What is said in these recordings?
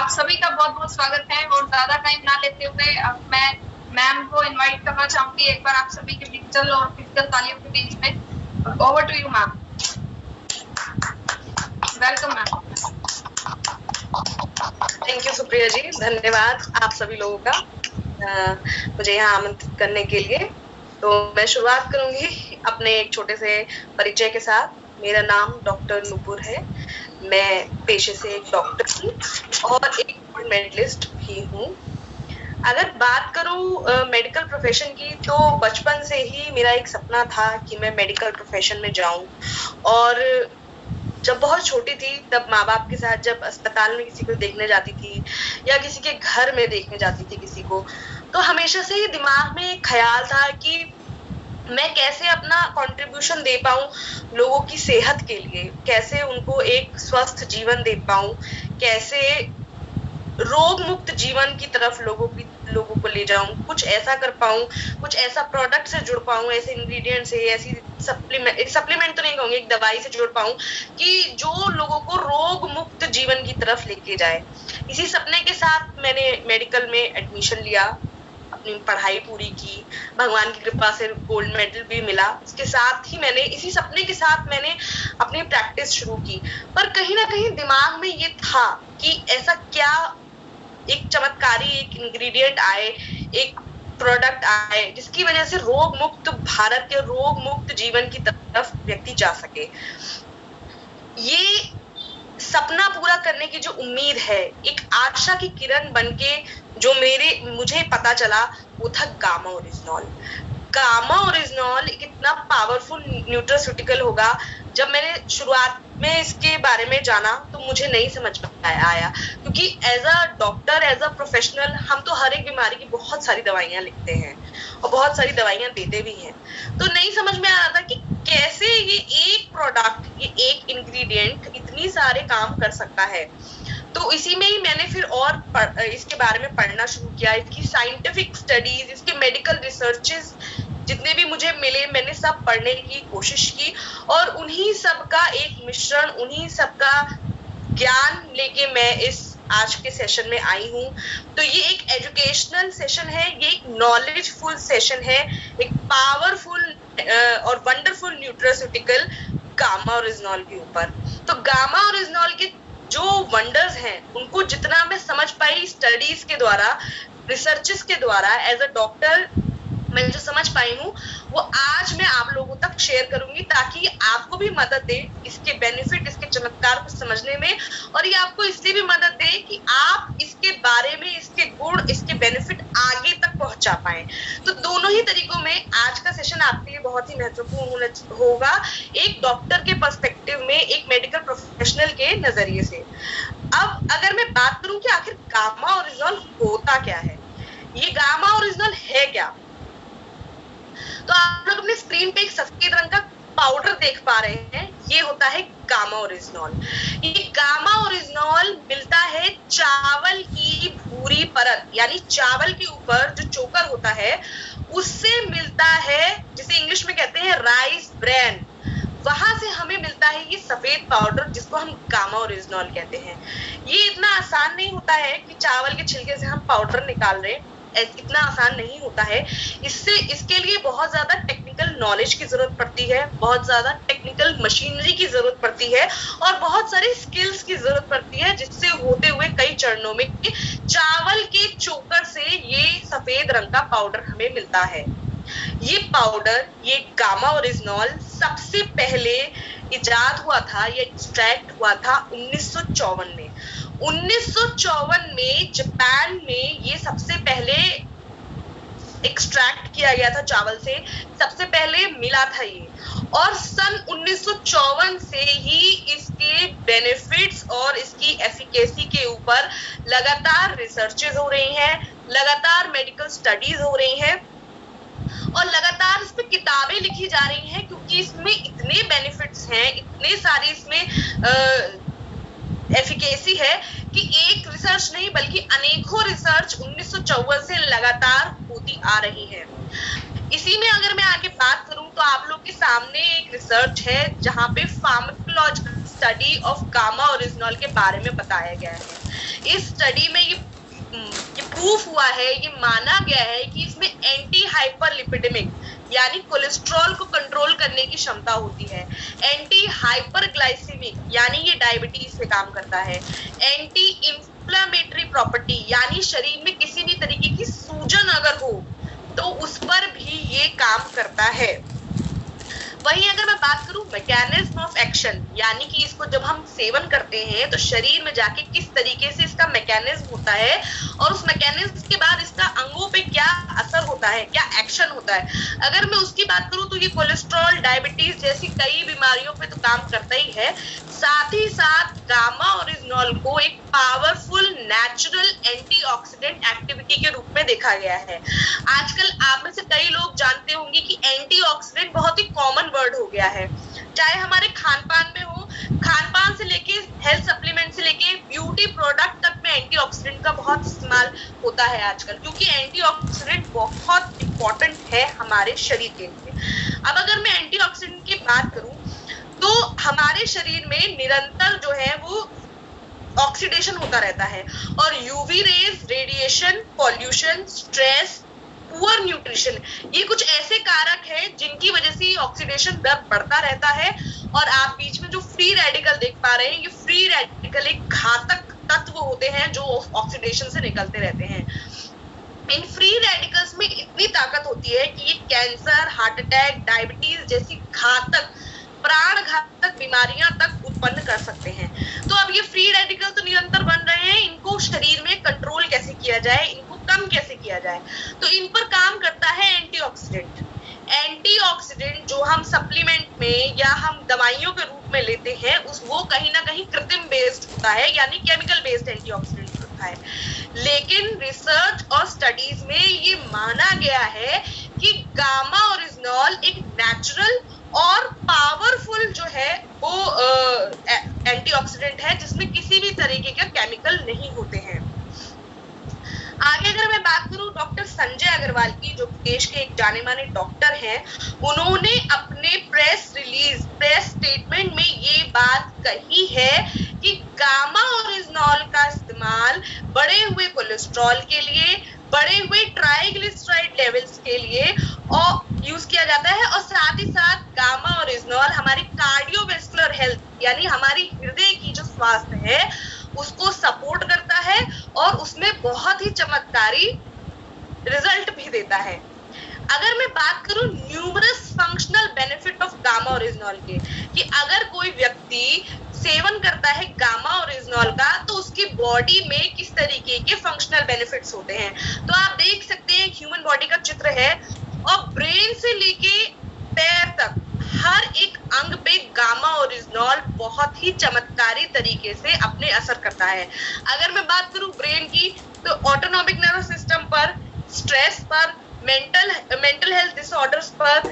आप सभी का बहुत बहुत स्वागत है और ज्यादा टाइम ना लेते हुए अब मैं मैम को इनवाइट करना चाहूंगी एक बार आप सभी के डिजिटल और फिजिकल तालियों के बीच में। Over to you ma'am. Welcome ma'am. Thank you Supriya ji, धन्यवाद आप सभी लोगों का मुझे यहाँ आमंत्रित करने के लिए। तो मैं शुरुआत करूंगी अपने एक छोटे से परिचय के साथ। मेरा नाम डॉक्टर नुपुर है। मैं पेशे से एक डॉक्टर हूँ और एक गोल्ड मेडलिस्ट भी हूँ। अगर बात करूँ मेडिकल प्रोफेशन की, तो बचपन से ही मेरा एक सपना था कि मैं मेडिकल प्रोफेशन में जाऊं। और जब बहुत छोटी थी तब माँ बाप के साथ जब अस्पताल में किसी को देखने जाती थी या किसी के घर में देखने जाती थी किसी को, तो हमेशा से ही दिमाग में एक ख्याल था कि मैं कैसे अपना कंट्रीब्यूशन दे पाऊं लोगों की सेहत के लिए, कैसे उनको एक स्वस्थ जीवन दे पाऊं, कैसे रोग मुक्त जीवन की तरफ लोगों को ले जाऊं, कुछ ऐसा कर पाऊं, कुछ ऐसा प्रोडक्ट से जुड़ पाऊं, ऐसे इंग्रेडिएंट से, ऐसी सप्लीमेंट तो नहीं कहूंगी, एक दवाई से जुड़ पाऊं कि जो लोगों को रोग मुक्त जीवन की तरफ लेके जाए। इसी सपने के साथ मैंने मेडिकल में एडमिशन लिया, अपनी पढ़ाई पूरी की, भगवान की कृपा से गोल्ड मेडल भी मिला। इसके साथ ही मैंने इसी सपने के साथ मैंने अपनी प्रैक्टिस शुरू की। पर कहीं ना कहीं दिमाग में ये था कि ऐसा क्या एक चमत्कारी एक इंग्रेडिएंट आए, एक प्रोडक्ट आए जिसकी वजह से रोग मुक्त भारत के रोग मुक्त जीवन की तरफ व्यक्ति जा सके। ये सपना पूरा करने की जो उम्मीद है, एक आशा की किरण बनके जो मुझे पता चला, वो था गामा ओरिजिनॉल। गामा ओरिजिनॉल एक इतना पावरफुल न्यूट्रास्यूटिकल होगा। जब मैंने शुरुआत में इसके बारे में जाना तो मुझे नहीं समझ में आया, क्योंकि as a doctor, as a professional, हम तो हर एक बीमारी की बहुत सारी दवाइयां लिखते हैं और बहुत सारी दवाइयां देते भी हैं। तो नहीं समझ में आ रहा था कि कैसे ये एक प्रोडक्ट, ये एक इंग्रेडिएंट इतनी सारे काम कर सकता है। तो इसी में ही मैंने फिर और इसके बारे में पढ़ना शुरू किया, इसकी साइंटिफिक स्टडीज, इसके मेडिकल रिसर्चेस जितने भी मुझे मिले, मैंने सब पढ़ने की कोशिश की और उन्हीं सब का एक मिश्रण, उन्हीं सब का ज्ञान लेके मैं इस आज के सेशन में आई हूँ। तो ये एक एजुकेशनल सेशन है, ये एक नॉलेजफुल सेशन है, एक पावरफुल और वंडरफुल न्यूट्रास्यूटिकल गामा ओरिजिनॉल के ऊपर। तो गामा ओरिजिनॉल के जो वंडर्स हैं उनको जितना मैं समझ पाई स्टडीज के द्वारा, रिसर्चेस के द्वारा, एज अ डॉक्टर मैं जो समझ पाई हूँ, वो आज मैं आप लोगों तक शेयर करूंगी ताकि आपको भी मदद दे इसके बेनिफिट, इसके चमत्कार को समझने में। और ये आपको इसलिए भी मदद दे कि आप इसके बारे में, इसके गुण, इसके बेनिफिट आगे तक पहुंचा पाए। तो दोनों ही तरीकों में आज का सेशन आपके लिए बहुत ही महत्वपूर्ण होगा, एक डॉक्टर के पर्सपेक्टिव में, एक मेडिकल प्रोफेशनल के नजरिए से। अब अगर मैं बात करूं कि आखिर गामा ओरिजिनॉल होता क्या है, ये गामा ओरिजिनॉल है क्या, तो आप लोग अपने स्क्रीन पे एक सफेद रंग का पाउडर देख पा रहे हैं, ये होता है गामा ओरिजिनॉल। ये गामा ओरिजिनॉल मिलता है चावल की भूरी परत, यानी चावल के ऊपर जो चोकर होता है उससे मिलता है, जिसे इंग्लिश में कहते हैं राइस ब्रैन। वहां से हमें मिलता है ये सफेद पाउडर जिसको हम गामा ओरिजिनॉल कहते हैं। ये इतना आसान नहीं होता है कि चावल के छिलके से हम पाउडर निकाल रहे हैं, इतना आसान नहीं होता है। इसके लिए बहुत ज्यादा टेक्निकल नॉलेज की जरूरत पड़ती है, बहुत ज्यादा टेक्निकल मशीनरी की जरूरत पड़ती है और बहुत सारी स्किल्स की जरूरत पड़ती है, जिससे होते हुए कई चरणों में चावल के चोकर से ये सफेद रंग का पाउडर हमें मिलता है। ये पाउडर, ये गामा ओरिजिनॉल सबसे पहले इजाद हुआ था, ये एक्सट्रैक्ट हुआ था 1954 में। 1954 में जापान में ये सबसे पहले एक्सट्रैक्ट किया गया था चावल से, सबसे पहले मिला था ये। और सन 1954 से ही इसके बेनिफिट्स और इसकी एफिकेसी के ऊपर लगातार रिसर्चेस हो रही हैं, लगातार मेडिकल स्टडीज हो रही हैं और लगातार इस पे किताबें लिखी जा रही हैं, क्योंकि इसमें इतने बेनिफिट्स हैं, इतने सारे इसमें एफिकेसी है कि एक रिसर्च नहीं बल्कि अनेकों रिसर्च 1954 से लगातार होती आ रही है। इसी में अगर मैं आगे बात करूं तो आप लोग के सामने एक रिसर्च है जहां पे pharmacological study of gamma oryzanol के बारे में बताया गया है। इस स्टडी में ये प्रूफ हुआ है, ये माना गया है कि इसमें एंटी हाइपरलिपिडेमिक यानी कोलेस्ट्रॉल को कंट्रोल करने की क्षमता होती है, एंटी हाइपरग्लाइसेमिक यानी ये डायबिटीज पे काम करता है, एंटी इंफ्लेमेटरी प्रॉपर्टी यानी शरीर में किसी भी तरीके की सूजन अगर हो तो उस पर भी ये काम करता है। वहीं अगर मैं बात करूं मैकेनिज्म ऑफ एक्शन यानी कि इसको जब हम सेवन करते हैं तो शरीर में जाके किस तरीके से इसका मैकेनिज्म होता है और उस मैकेनिज्म के बाद इसका अंगों पे क्या असर होता है, क्या एक्शन होता है। अगर मैं उसकी बात करूं तो ये कोलेस्ट्रॉल, डायबिटीज जैसी कई बीमारियों पे तो काम करता ही है, साथ ही साथ गामा ओरिजिनॉल को एक पावरफुल नेचुरल एंटीऑक्सीडेंट एक्टिविटी के रूप में देखा गया है। आजकल आप में से कई लोग जानते होंगे कि एंटीऑक्सीडेंट बहुत ही कॉमन वर्ड हो गया है, चाहे हमारे खान पान में हो, खान पान से लेके हेल्थ सप्लीमेंट से लेके ब्यूटी प्रोडक्ट तक में एंटीऑक्सीडेंट का बहुत इस्तेमाल होता है आजकल, क्योंकि एंटीऑक्सीडेंट बहुत इंपॉर्टेंट है हमारे शरीर के लिए। अब अगर मैं एंटीऑक्सीडेंट की बात करूं तो हमारे शरीर में निरंतर जो है वो ऑक्सीडेशन होता रहता है और UV rays, radiation, pollution, stress, poor nutrition ये कुछ ऐसे कारक हैं जिनकी वजह से ऑक्सीडेशन दर बढ़ता रहता है। और आप बीच में जो फ्री रेडिकल देख पा रहे हैं, ये फ्री रेडिकल एक घातक तत्व होते हैं जो ऑक्सीडेशन से निकलते रहते हैं। इन फ्री रेडिकल्स में इतनी ताकत होती है कि ये कैंसर, हार्ट अटैक, डायबिटीज जैसी घातक, प्राण घातक बीमारियां तक उत्पन्न कर सकते हैं। तो अब ये फ्री रेडिकल तो निरंतर बन रहे हैं, इनको शरीर में कंट्रोल कैसे किया जाए, इनको कम कैसे किया जाए, तो इन पर काम करता है एंटीऑक्सीडेंट। एंटीऑक्सीडेंट जो हम सप्लीमेंट में या हम दवाइयों के रूप में लेते हैं वो कहीं ना कहीं कृत्रिम बेस्ड होता है यानी केमिकल बेस्ड एंटीऑक्सीडेंट होता है। लेकिन रिसर्च और स्टडीज में ये माना गया है कि गामा ओरिजिनॉल एक नेचुरल और पावरफुल जो है वो एंटीऑक्सीडेंट है जिसमें किसी भी तरीके का केमिकल नहीं होते हैं। आगे अगर मैं बात करूं डॉक्टर संजय अग्रवाल की, जो देश के एक जाने माने डॉक्टर हैं, उन्होंने अपने प्रेस स्टेटमेंट में ये बात कही है कि गामा ओरिजिनॉल का इस्तेमाल बढ़े हुए कोलेस्ट्रॉल के लिए, बढ़े हुए ट्राइग्लिसराइड लेवल्स के लिए और यूज किया जाता है, और साथ ही साथ गामा ओरिजिनॉल हमारी कार्डियोवैस्कुलर हेल्थ यानी हमारी हृदय की जो स्वास्थ्य है उसको सपोर्ट करता है और उसमें बहुत ही चमत्कारी रिजल्ट भी देता है। अगर मैं बात करूं numerous functional benefit of gamma oryzanol के, कि अगर कोई व्यक्ति सेवन करता है गामा ओरिजिनॉल का तो उसकी बॉडी में किस तरीके के फंक्शनल बेनिफिट्स होते हैं, तो आप देख सकते हैं ह्यूमन बॉडी का चित्र है और ब्रेन से लेके पैर तक हर एक अंग पे गामा ओरिजिनॉल बहुत ही चमत्कारी तरीके से अपने असर करता है। अगर मैं बात करूं ब्रेन की तो ऑटोनॉमिक नर्वस सिस्टम पर, स्ट्रेस पर, मेंटल हेल्थ डिसऑर्डर्स पर,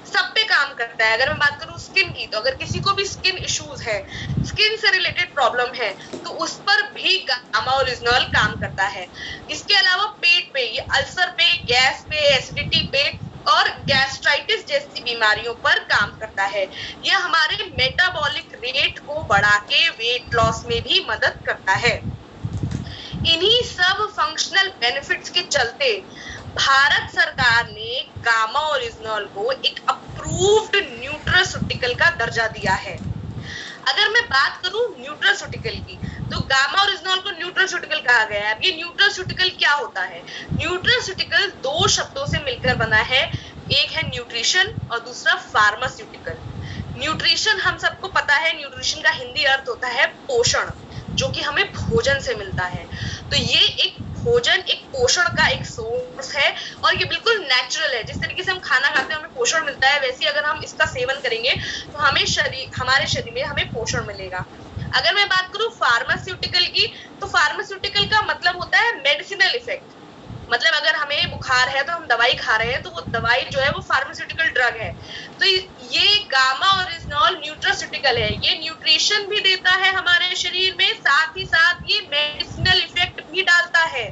सब पे काम करता है। अगर मैं बात करूं स्किन की तो अगर किसी को भी स्किन इश्यूज है, स्किन से रिलेटेड प्रॉब्लम है तो उस पर भी गामा ओरिजिनॉल काम करता है। इसके अलावा पेट पे, ये अल्सर पे, गैस पे, एसिडिटी पे और गैस्ट्राइटिस जैसी बीमारियों पर काम करता है। यह हमारे मेटाबॉलिक रेट को बढ़ा के वेट लॉस में भी मदद करता है। इन्हीं सब फंक्शनल बेनिफिट्स के चलते भारत सरकार ने गामा ओरिजिनॉल को एक अप्रूव्ड न्यूट्रास्यूटिकल का दर्जा दिया है। अगर मैं बात करूं न्यूट्रास्यूटिकल की तो गामा ओरिजिनॉल को न्यूट्रास्यूटिकल कहा गया है। अब ये न्यूट्रास्यूटिकल क्या होता है? न्यूट्रास्यूटिकल दो शब्दों से मिलकर बना है, एक है न्यूट्रिशन और दूसरा फार्मास्यूटिकल। न्यूट्रिशन हम सबको पता है, न्यूट्रिशन का हिंदी अर्थ होता है पोषण, जो कि हमें भोजन से मिलता है। तो ये एक भोजन, एक पोषण का एक सोर्स है और ये बिल्कुल नेचुरल है। जिस तरीके से हम खाना खाते हैं हमें पोषण मिलता है, वैसे अगर हम इसका सेवन करेंगे तो हमारे शरीर में हमें पोषण मिलेगा। अगर मैं बात करूं फार्मास्यूटिकल की तो फार्मास्यूटिकल का मतलब होता है मेडिसिनल इफेक्ट। मतलब अगर हमें बुखार है तो हम दवाई खा रहे हैं तो वो दवाई जो है वो फार्मास्यूटिकल ड्रग है। तो ये गामा ओरिजिनॉल न्यूट्रास्यूटिकल है, ये न्यूट्रिशन भी देता है हमारे शरीर में, साथ ही साथ ये मेडिसिनल इफेक्ट भी डालता है।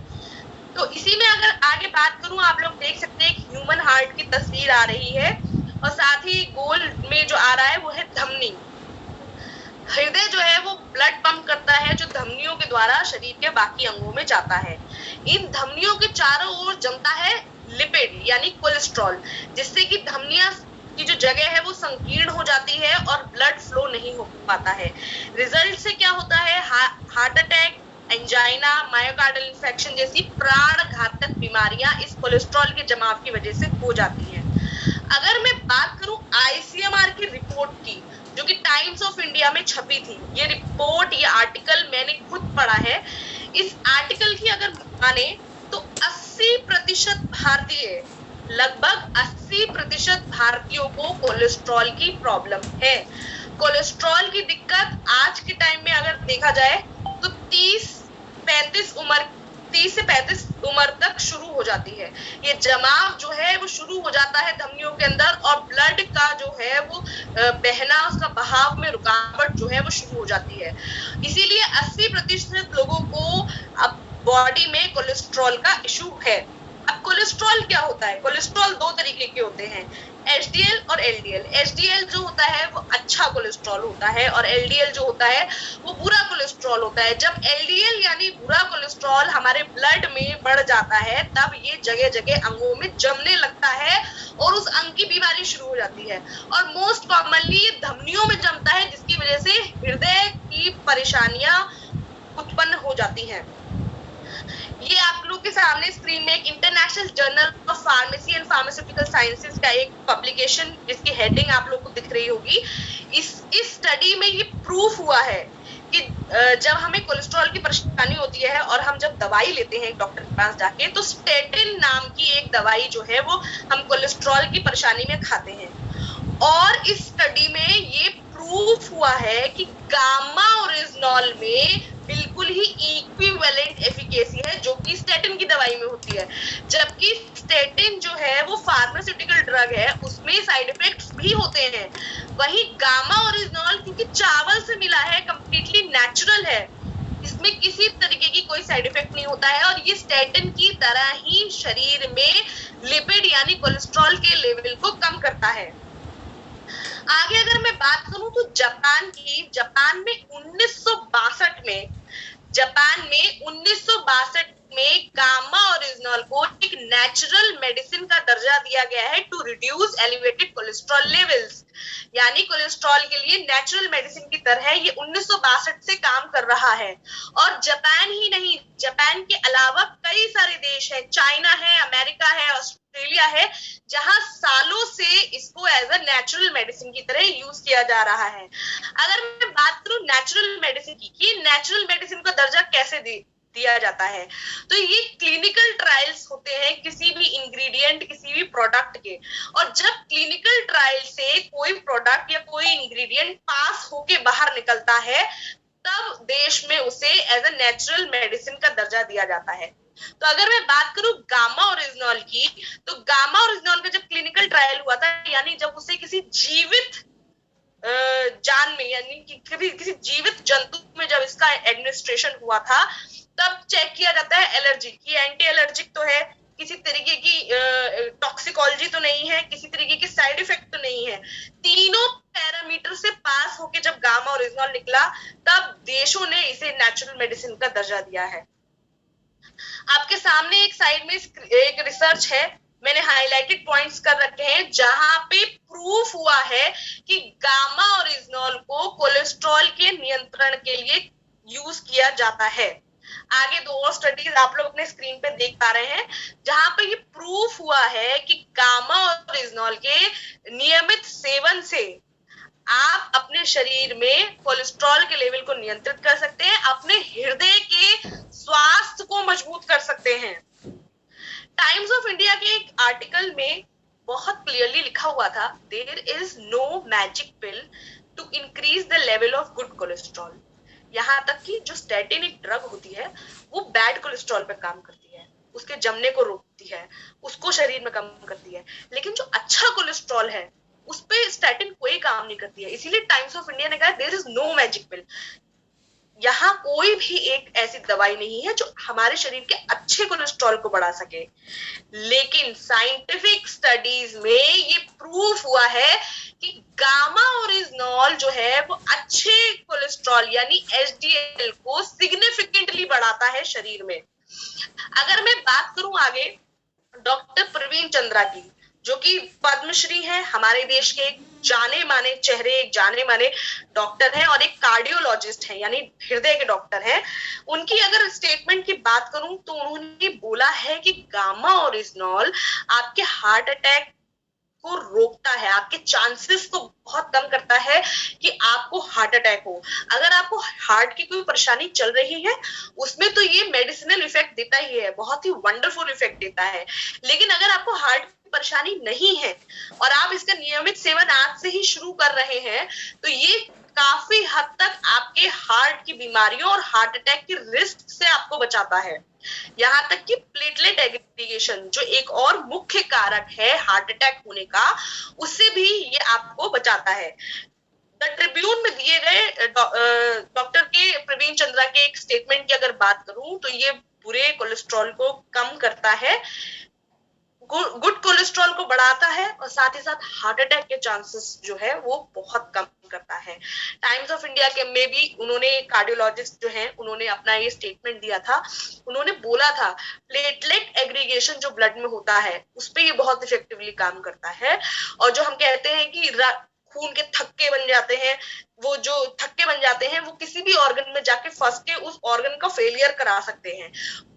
तो इसी में अगर आगे बात करूं, आप लोग देख सकते हैं ह्यूमन हार्ट की तस्वीर आ रही है और साथ ही गोल में जो आ रहा है वो है धमनी। हृदय जो है वो ब्लड पंप करता है जो धमनियों के द्वारा शरीर के बाकी अंगों में जाता है। इन धमनियों के चारों ओर जमता है लिपिड यानी कोलेस्ट्रॉल, जिससे कि धमनियां की जो जगह है वो संकीर्ण हो जाती है और ब्लड फ्लो नहीं हो पाता है। रिजल्ट से क्या होता है, heart attack, angina, myocardial infection जैसी प्राण घातक बीमारियां इस कोलेस्ट्रॉल के जमाव की वजह से हो जाती हैं। अगर मैं बात करूं आईसीएमआर की रिपोर्ट की, जो कि टाइम्स ऑफ इंडिया में छपी थी, ये रिपोर्ट, ये आर्टिकल मैंने खुद पढ़ा है। इस आर्टिकल की अगर माने तो 80% भारतीय, लगभग 80% भारतीयों को कोलेस्ट्रॉल की प्रॉब्लम है। कोलेस्ट्रॉल की दिक्कत आज के टाइम में अगर देखा जाए तो 30 से 35 उम्र तक शुरू हो जाती है। ये जमाव जो है वो शुरू हो जाता है धमनियों के अंदर और ब्लड का जो है वो बहना, उसका बहाव में रुकावट जो है वो शुरू हो जाती है। इसीलिए 80% लोगों को अब बॉडी में कोलेस्ट्रॉल का इशू है। अब कोलेस्ट्रॉल क्या होता है? कोलेस्ट्रॉल दो तरीके के होते हैं, एचडीएल और एलडीएल। एचडीएल जो होता है वो अच्छा कोलेस्ट्रॉल होता है और एलडीएल जो होता है वो बुरा कोलेस्ट्रॉल होता है। जब एलडीएल यानी बुरा कोलेस्ट्रॉल हमारे ब्लड में बढ़ जाता है तब ये जगह जगह अंगों में जमने लगता है और उस अंग की बीमारी शुरू हो जाती है। और मोस्ट कॉमनली ये धमनियों में जमता है, जिसकी वजह से हृदय की परेशानियां उत्पन्न हो जाती हैं। ये आप लोग के सामने स्क्रीन में एक international journal of pharmacy and pharmaceutical sciences का एक पब्लिकेशन, जिसकी हेडिंग आप लोग को दिख रही होगी। इस स्टडी में ये प्रूफ हुआ है कि जब हमें कोलेस्ट्रॉल की परेशानी होती है और हम जब दवाई लेते हैं डॉक्टर के पास जाके, तो स्टेटिन नाम की एक दवाई जो है वो हम कोलेस्ट्रॉल की परेशानी में खाते हैं। और इस स्टडी में ये प्रूफ हुआ है कि गामा ओरिजिनॉल में बिल्कुल ही इक्विवेलेंट एफिकेसी है जो कि स्टेटिन की दवाई में होती है। जबकि स्टेटिन जो है वो फार्मास्यूटिकल ड्रग है, उसमें साइड इफेक्ट्स भी होते हैं। वही गामा ओरिजिनॉल क्योंकि चावल से मिला है, कंप्लीटली नेचुरल है, इसमें किसी तरीके की कोई साइड इफेक्ट नहीं होता है और ये स्टेटिन की तरह ही शरीर में लिपिड यानी कोलेस्ट्रॉल के लेवल को कम करता है। आगे अगर मैं बात करूं तो जापान की, जापान में 1962 में गामा ओरिजिनॉल को एक नेचुरल मेडिसिन का दर्जा दिया गया है to reduce elevated cholesterol levels. यानी कोलेस्ट्रॉल के लिए नेचुरल मेडिसिन की तरह ये 1962 से काम कर रहा है। और जापान ही नहीं, जापान के अलावा कई सारे देश हैं, चाइना है, अमेरिका है, ऑस्ट्रेलिया है, जहां सालों से इसको एज अ नेचुरल मेडिसिन की तरह यूज किया जा रहा है। अगर मैं बात करूं नेचुरल मेडिसिन की, कि नेचुरल मेडिसिन का दर्जा कैसे दिया जाता है, तो ये क्लिनिकल ट्रायल्स होते हैं किसी भी इंग्रेडिएंट, किसी भी प्रोडक्ट के। और जब क्लिनिकल ट्रायल से कोई प्रोडक्ट या कोई इंग्रेडिएंट पास होके बाहर निकलता है तब देश में उसे एज अ नेचुरल मेडिसिन का दर्जा दिया जाता है। तो अगर मैं बात करूं गामा ओरिजिनॉल की, तो गामा ओरिजिनॉल का जब क्लिनिकल ट्रायल हुआ था, यानी जब उसे किसी जीवित जान में यानी कि किसी जीवित जंतु में जब इसका एडमिनिस्ट्रेशन हुआ था, तब चेक किया जाता है एलर्जी की, एंटी एलर्जिक तो है, किसी तरीके की टॉक्सिकोलॉजी तो नहीं है, किसी तरीके के साइड इफेक्ट तो नहीं है। तीनों पैरामीटर से पास होके जब गामा ओरिजिनॉल निकला तब देशों ने इसे नेचुरल मेडिसिन का दर्जा दिया है। आपके सामने एक साइड में एक रिसर्च है, मैंने हाईलाइटेड पॉइंट्स कर रखे हैं, जहां पे प्रूफ हुआ है कि गामा ओरिजिनॉल को कोलेस्ट्रॉल के नियंत्रण के लिए यूज किया जाता है। आगे दो और स्टडीज आप लोग अपने स्क्रीन पे देख पा रहे हैं, जहां पे ये प्रूफ हुआ है कि गामा ओरिजिनॉल के नियमित सेवन से आप अपने शरीर में कोलेस्ट्रॉल के लेवल को नियंत्रित कर सकते हैं, अपने हृदय के स्वास्थ्य को मजबूत कर सकते हैं। टाइम्स ऑफ इंडिया के एक आर्टिकल में बहुत क्लियरली लिखा हुआ था, there is no magic pill to increase the level of good cholesterol. यहाँ तक कि जो स्टेटिन एक ड्रग होती है वो बैड कोलेस्ट्रॉल पे काम करती है, उसके जमने को रोकती है, उसको शरीर में कम करती है, लेकिन जो अच्छा कोलेस्ट्रॉल है उस पे स्टेटिन कोई काम नहीं करती है। इसीलिए टाइम्स ऑफ इंडिया ने कहा देयर इज नो मैजिक पिल। यहाँ कोई भी एक ऐसी दवाई नहीं है जो हमारे शरीर के अच्छे कोलेस्ट्रॉल को बढ़ा सके, लेकिन साइंटिफिक स्टडीज में ये प्रूफ हुआ है कि गामा ओरिजिनॉल जो है वो अच्छे कोलेस्ट्रॉल यानी एचडीएल को सिग्निफिकेंटली बढ़ाता है शरीर में। अगर मैं बात करूं आगे डॉक्टर प्रवीण चंद्रा की, जो कि पद्मश्री हैं, हमारे देश के एक जाने माने चेहरे, एक जाने माने डॉक्टर हैं और एक कार्डियोलॉजिस्ट हैं, यानी हृदय के डॉक्टर हैं। उनकी अगर स्टेटमेंट की बात करूं तो उन्होंने बोला है कि गामा ओरिजिनॉल आपके हार्ट अटैक को रोकता है, आपके चांसेस को बहुत कम करता है कि आपको हार्ट अटैक हो। अगर आपको हार्ट की कोई परेशानी चल रही है उसमें तो ये मेडिसिनल इफेक्ट देता ही है, बहुत ही वंडरफुल इफेक्ट देता है। लेकिन अगर आपको हार्ट की परेशानी नहीं है और आप इसका नियमित सेवन आज से ही शुरू कर रहे हैं तो ये काफी हद तक आपके हार्ट की बीमारियों और हार्ट अटैक के रिस्क से आपको बचाता है। यहाँ तक कि प्लेटलेट एग्रीगेशन जो एक और मुख्य कारक है हार्ट अटैक होने का, उससे भी ये आपको बचाता है। द ट्रिब्यून में दिए गए डॉक्टर के प्रवीण चंद्रा के एक स्टेटमेंट की अगर बात करूं तो ये बुरे कोलेस्ट्रॉल को कम करता है, गुड कोलेस्ट्रॉल को बढ़ाता है और साथ ही साथ हार्ट अटैक के चांसेस जो है वो बहुत कम करता है। टाइम्स ऑफ इंडिया के में भी उन्होंने कार्डियोलॉजिस्ट जो हैं उन्होंने अपना ये स्टेटमेंट दिया था। उन्होंने बोला था प्लेटलेट एग्रीगेशन जो ब्लड में होता है उस पे ये बहुत इफेक्टिवली काम करता है। और जो हम कहते हैं कि खून के थक्के बन जाते हैं, वो जो थक्के बन जाते हैं वो किसी भी ऑर्गन में जाके फंस के उस ऑर्गन का फेलियर करा सकते हैं,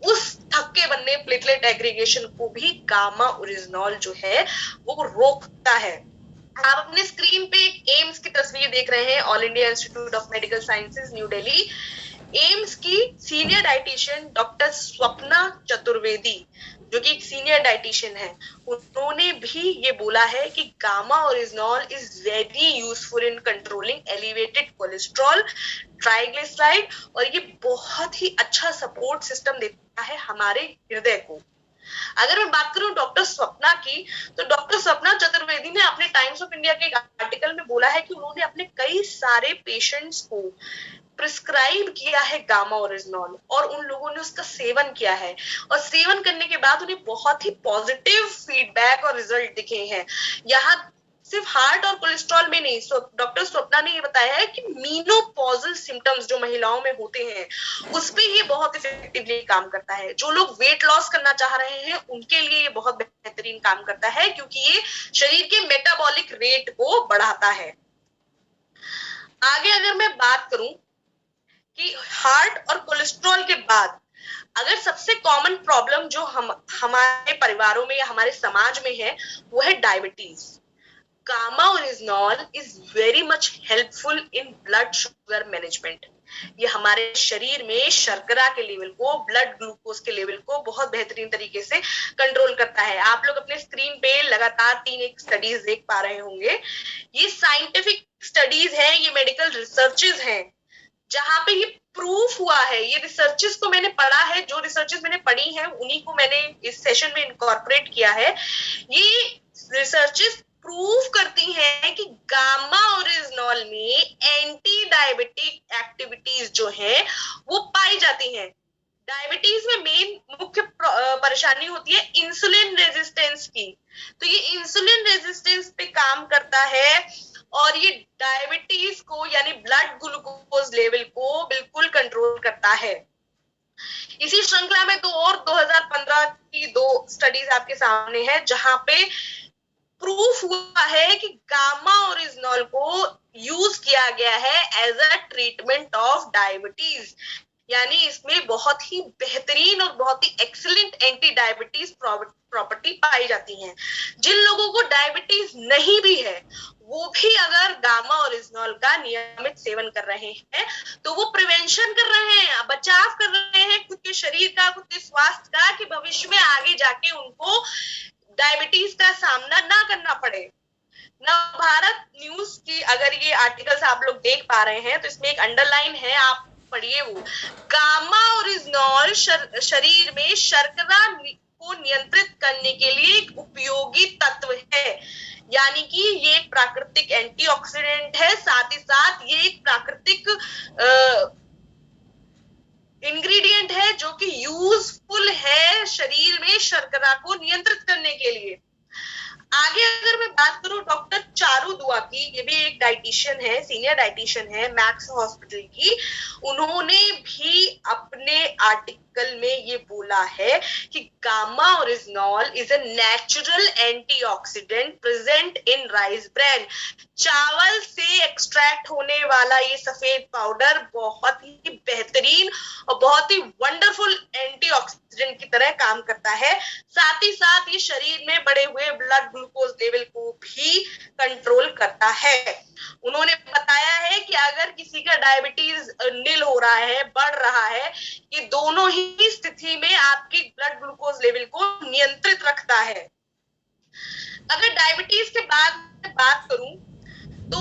उस थक्के बनने प्लेटलेट एग्रीगेशन को भी गामा ओरिजिनॉल जो है वो रोकता है। आप अपने स्क्रीन पे एक एम्स की तस्वीर देख रहे हैं, All India Institute of Medical Sciences New Delhi. AIIMS की senior dietitian doctor Swapna Chaturvedi जो कि एक सीनियर डाइटिशियन है, उन्होंने भी ये बोला है कि gamma oryzanol is very useful in controlling elevated cholesterol, triglyceride, और ये बहुत ही अच्छा सपोर्ट सिस्टम देता है हमारे हृदय को। अगर मैं बात करूं डॉक्टर स्वप्ना की, तो डॉक्टर स्वप्ना चतुर्वेदी ने अपने टाइम्स ऑफ इंडिया के एक आर्टिकल में बोला है कि उन्होंने अपने कई सारे पेशेंट्स को प्रिस्क्राइब किया है गामा ओरिजिनॉल और उन लोगों ने उसका सेवन किया है और सेवन करने के बाद उन्हें बहुत ही पॉजिटिव फीडबैक और रिजल्ट दिखे हैं। यहाँ सिर्फ हार्ट और कोलेस्ट्रॉल में नहीं, डॉक्टर स्वप्ना ने ये बताया है कि मीनोपॉजल सिम्टम्स जो महिलाओं में होते हैं उस पे ये बहुत इफेक्टिवली काम करता है। जो लोग वेट लॉस करना चाह रहे हैं उनके लिए ये बहुत बेहतरीन काम करता है क्योंकि ये शरीर के मेटाबॉलिक रेट को बढ़ाता है। आगे अगर मैं बात करूं कि हार्ट और कोलेस्ट्रॉल के बाद अगर सबसे कॉमन प्रॉब्लम जो हमारे परिवारों में या हमारे समाज में है वो है diabetes. Gamma oryzanol is very much helpful in blood sugar management. ये हमारे शरीर में शर्करा के लेवल को, ब्लड ग्लूकोज के लेवल को बहुत बेहतरीन तरीके से कंट्रोल करता है। आप लोग अपने स्क्रीन पे लगातार 3 स्टडीज देख पा रहे होंगे। ये साइंटिफिक स्टडीज है, ये मेडिकल रिसर्चेज हैं जहां पे ये प्रूफ हुआ है। ये रिसर्चेस को मैंने पढ़ा है, जो रिसर्चेस मैंने पढ़ी है उन्हीं को मैंने इस सेशन में इनकॉर्पोरेट किया है। ये रिसर्चेस प्रूव करती हैं कि गामा ओरिजिनॉल में एंटी डायबिटिक एक्टिविटीज जो है वो पाई जाती हैं। डायबिटीज में मेन मुख्य परेशानी होती है इंसुलिन रेजिस्टेंस की, तो ये इंसुलिन रेजिस्टेंस पे काम करता है और ये डायबिटीज को यानी ब्लड ग्लूकोज लेवल को बिल्कुल कंट्रोल करता है। इसी श्रृंखला में 2015 की 2 स्टडीज आपके सामने है जहां पे प्रूफ हुआ है कि गामा ओरिजिनॉल को यूज किया गया है as a treatment of diabetes, यानी इसमें बहुत ही बेहतरीन और बहुत ही एक्सीलेंट एंटी डायबिटीज प्रॉपर्टी पाई जाती हैं। जिन लोगों को डायबिटीज नहीं भी है वो भी अगर गामा ओरिजिनॉल का नियमित सेवन कर रहे हैं तो वो प्रिवेंशन कर रहे हैं, बचाव कर रहे हैं खुद के शरीर का, खुद के स्वास्थ्य का, कि भविष्य में आगे जाके उनको डायबिटीज का सामना ना करना पड़े। नवभारत न्यूज की अगर ये आर्टिकल्स आप लोग देख पा रहे हैं तो इसमें एक अंडरलाइन है, आप पढ़िए वो। गामा ओरिजिनॉल शरीर में शर्करा को नियंत्रित करने के लिए एक उपयोगी तत्व है, यानी कि ये एक प्राकृतिक एंटीऑक्सीडेंट है, साथ ही साथ ये एक प्राकृतिक इंग्रेडिएंट है जो कि यूजफुल है शरीर में शर्करा को नियंत्रित करने के लिए। आगे अगर मैं बात करूं डॉक्टर चारू दुआ की, ये भी एक डाइटिशियन है, सीनियर डाइटिशियन है मैक्स हॉस्पिटल की, उन्होंने भी अपने आर्टिकल में ये बोला है कि gamma oryzanol is a natural antioxidant present in rice bran. चावल से एक्सट्रैक्ट होने वाला ये सफेद पाउडर बहुत ही बेहतरीन और बहुत ही वंडरफुल एंटीऑक्सीडेंट की तरह काम करता है। साथ ही साथ ये शरीर में बढ़े हुए ब्लड ग्लूकोज लेवल को भी कंट्रोल करता है। उन्होंने बताया है कि अगर किसी का डायबिटीज नील हो रहा है, बढ़ रहा है, ये दोनों ही स्थिति में आपकी ब्लड ग्लूकोज लेवल को नियंत्रित रखता है। अगर डायबिटीज के बाद में बात करूं तो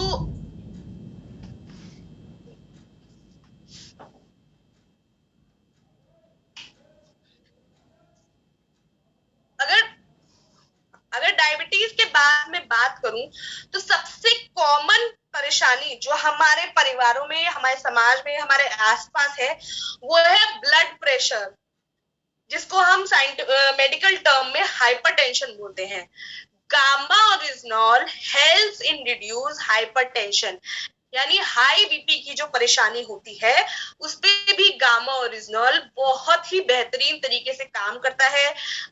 अगर डायबिटीज के बाद में बात करूं तो सबसे कॉमन परेशानी जो हमारे परिवारों में, हमारे समाज में, हमारे आसपास है, वो है ब्लड प्रेशर, जिसको हम मेडिकल टर्म में हाइपरटेंशन बोलते हैं। Gamma oryzanol helps in reduce hypertension, यानी हाई बीपी की जो परेशानी होती है उस पे भी गामा ओरिजिनॉल बहुत ही बेहतरीन तरीके से काम करता है।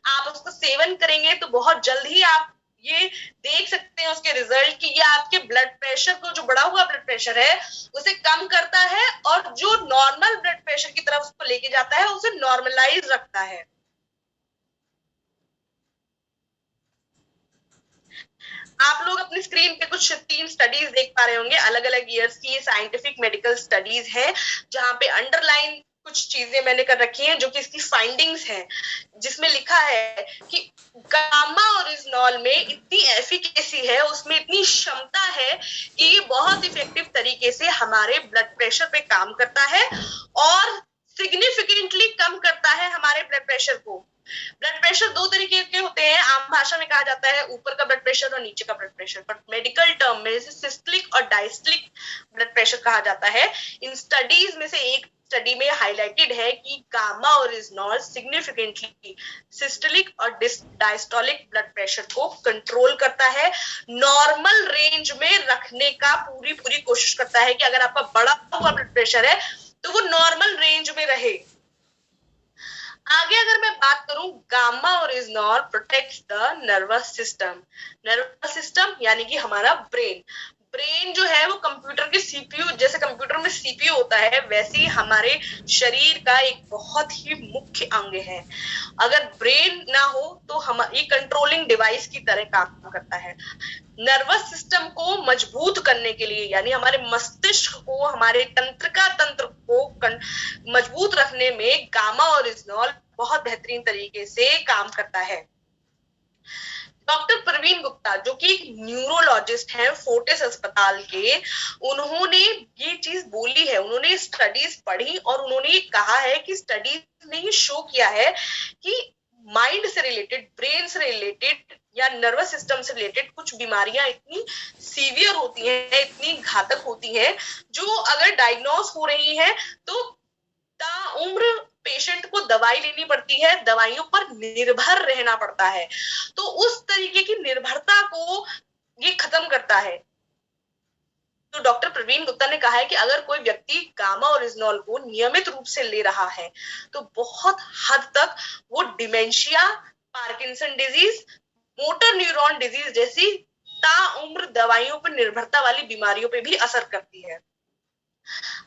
आप उसको सेवन करेंगे तो बहुत जल्द ही आप ये देख सकते हैं उसके रिजल्ट कि ये आपके ब्लड प्रेशर को, जो बढ़ा हुआ ब्लड प्रेशर है उसे कम करता है और जो नॉर्मल ब्लड प्रेशर की तरफ उसको लेके जाता है उसे नॉर्मलाइज रखता है। आप लोग अपनी स्क्रीन पे कुछ 3 स्टडीज देख पा रहे होंगे, अलग अलग ईयर्स की साइंटिफिक मेडिकल स्टडीज है, जहां पे अंडरलाइन कुछ चीजें मैंने कर रखी हैं जो कि इसकी फाइंडिंग्स हैं, जिसमें लिखा है कि गामा ओरिजिनॉल में इतनी एफिकेसी है, उसमें इतनी क्षमता है कि ये बहुत इफेक्टिव तरीके से हमारे ब्लड प्रेशर पे काम करता है और सिग्निफिकेंटली कम करता है हमारे ब्लड प्रेशर को। ब्लड प्रेशर 2 तरीके के होते हैं, आम भाषा में कहा जाता है ऊपर का ब्लड प्रेशर और नीचे का blood pressure, but medical term में इसे सिस्टलिक और डायस्टलिक ब्लड प्रेशर कहा जाता है। इन स्टडीज में से एक स्टडी में हाईलाइटेड है कि गामा ओरिजिनॉल सिग्निफिकेंटली सिस्टलिक और डायस्टोलिक ब्लड प्रेशर को कंट्रोल करता है, नॉर्मल रेंज में रखने का पूरी कोशिश करता है कि अगर आपका बढ़ा हुआ ब्लड प्रेशर है तो वो नॉर्मल रेंज में रहे। आगे अगर मैं बात करूं, gamma oryzanol protects the nervous system. Nervous system यानी कि हमारा ब्रेन। ब्रेन जो है वो कंप्यूटर के सीपीयू, जैसे कंप्यूटर में सीपीयू होता है वैसे ही हमारे शरीर का एक बहुत ही मुख्य अंग है। अगर ब्रेन ना हो तो हम ये कंट्रोलिंग डिवाइस की तरह काम करता है। नर्वस सिस्टम को मजबूत करने के लिए, यानी हमारे मस्तिष्क को, हमारे तंत्रिका तंत्र को मजबूत रखने में गामा ओरिजिनॉल बहुत बेहतरीन तरीके से काम करता है। डॉक्टर प्रवीण गुप्ता जो कि एक न्यूरोलॉजिस्ट हैं फोर्टिस अस्पताल के, उन्होंने ये चीज बोली है, उन्होंने स्टडीज पढ़ी और उन्होंने ये कहा है कि स्टडीज ने ये शो किया है कि माइंड से रिलेटेड, ब्रेन से रिलेटेड या नर्वस सिस्टम से रिलेटेड कुछ बीमारियां इतनी सीवियर होती हैं, इतनी घातक होती हैं, जो अगर डायग्नोस हो रही है तो ताउम्र पेशेंट को दवाई लेनी पड़ती है, दवाइयों पर निर्भर रहना पड़ता है। तो उस तरीके की निर्भरता को ये खत्म करता है। तो डॉक्टर प्रवीण गुप्ता ने कहा है कि अगर कोई व्यक्ति गामा ओरिजिनॉल को नियमित रूप से ले रहा है तो बहुत हद तक वो dementia, Parkinson disease, motor neuron disease जैसी ताउम्र दवाइयों पर निर्भरता वाली बीमारियों पे भी असर करती है।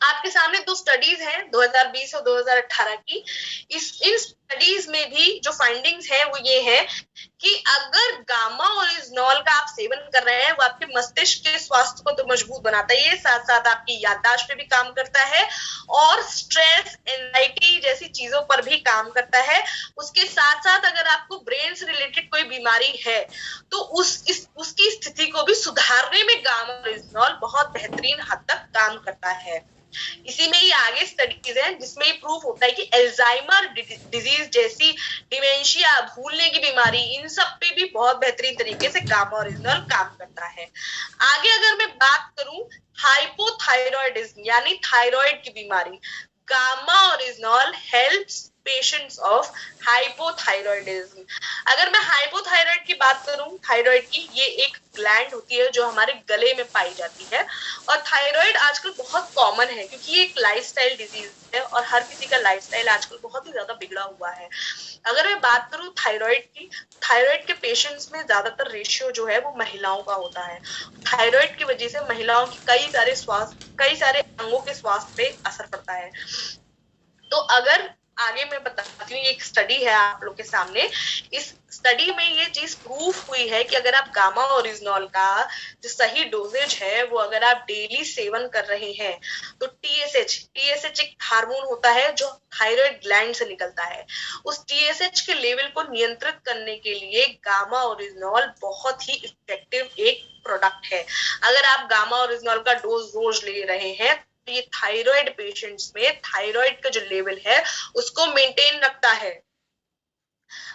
आपके सामने 2 स्टडीज हैं 2020 और 2018 की। इन स्टडीज में भी जो फाइंडिंग्स है वो ये है कि अगर गामा ओरिजिनॉल का आप सेवन कर रहे हैं वो आपके मस्तिष्क के स्वास्थ्य को तो मजबूत बनाता ही है, साथ साथ आपकी याददाश्त पे भी काम करता है और स्ट्रेस, एंजाइटी जैसी चीजों पर भी काम करता है। उसके साथ साथ अगर आपको ब्रेन से रिलेटेड कोई बीमारी है तो उसकी स्थिति को भी सुधारने में गामा ओरिजिनॉल बहुत बेहतरीन हद तक काम करता है। इसी में ही आगे स्टडीज हैं जिसमें ये प्रूफ होता है कि अल्जाइमर डिजीज जैसी डिमेंशिया, भूलने की बीमारी, इन सब पे भी बहुत बेहतरीन तरीके से गामा ओरिजिनॉल काम करता है। आगे अगर मैं बात करूं हाइपोथायरॉयडिज्म यानी थायराइड की बीमारी, gamma oryzanol helps patients of hypothyroidism. अगर मैं हाइपोथायरॉयड की बात करूं, थायराइड की ये एक ग्लैंड होती है जो हमारे गले में पाई जाती है, और थायराइड आजकल बहुत कॉमन है क्योंकि ये एक लाइफस्टाइल डिजीज है और हर किसी का लाइफस्टाइल आजकल बहुत ही ज्यादा बिगड़ा हुआ है। अगर मैं बात करूं थायराइड की, थायराइड के पेशेंट्स में ज्यादातर रेशियो जो है वो महिलाओं का होता है। थायराइड की वजह से महिलाओं की कई सारे अंगों के स्वास्थ्य पे असर पड़ता है। तो अगर आगे मैं बताती हूँ, एक स्टडी है आप लोग के सामने, इस स्टडी में ये चीज प्रूफ हुई है कि अगर आप गामा ओरिजिनॉल का जो सही डोजेज है वो अगर आप डेली सेवन कर रहे हैं तो टीएसएच एक हार्मोन होता है जो थायराइड ग्लैंड से निकलता है, उस टीएसएच के लेवल को नियंत्रित करने के लिए गामा ओरिजिनॉल बहुत ही इफेक्टिव एक प्रोडक्ट है। अगर आप गामा ओरिजिनॉल का डोज रोज ले रहे हैं, ये थायराइड पेशेंट्स में थायराइड का जो लेवल है उसको मेंटेन रखता है।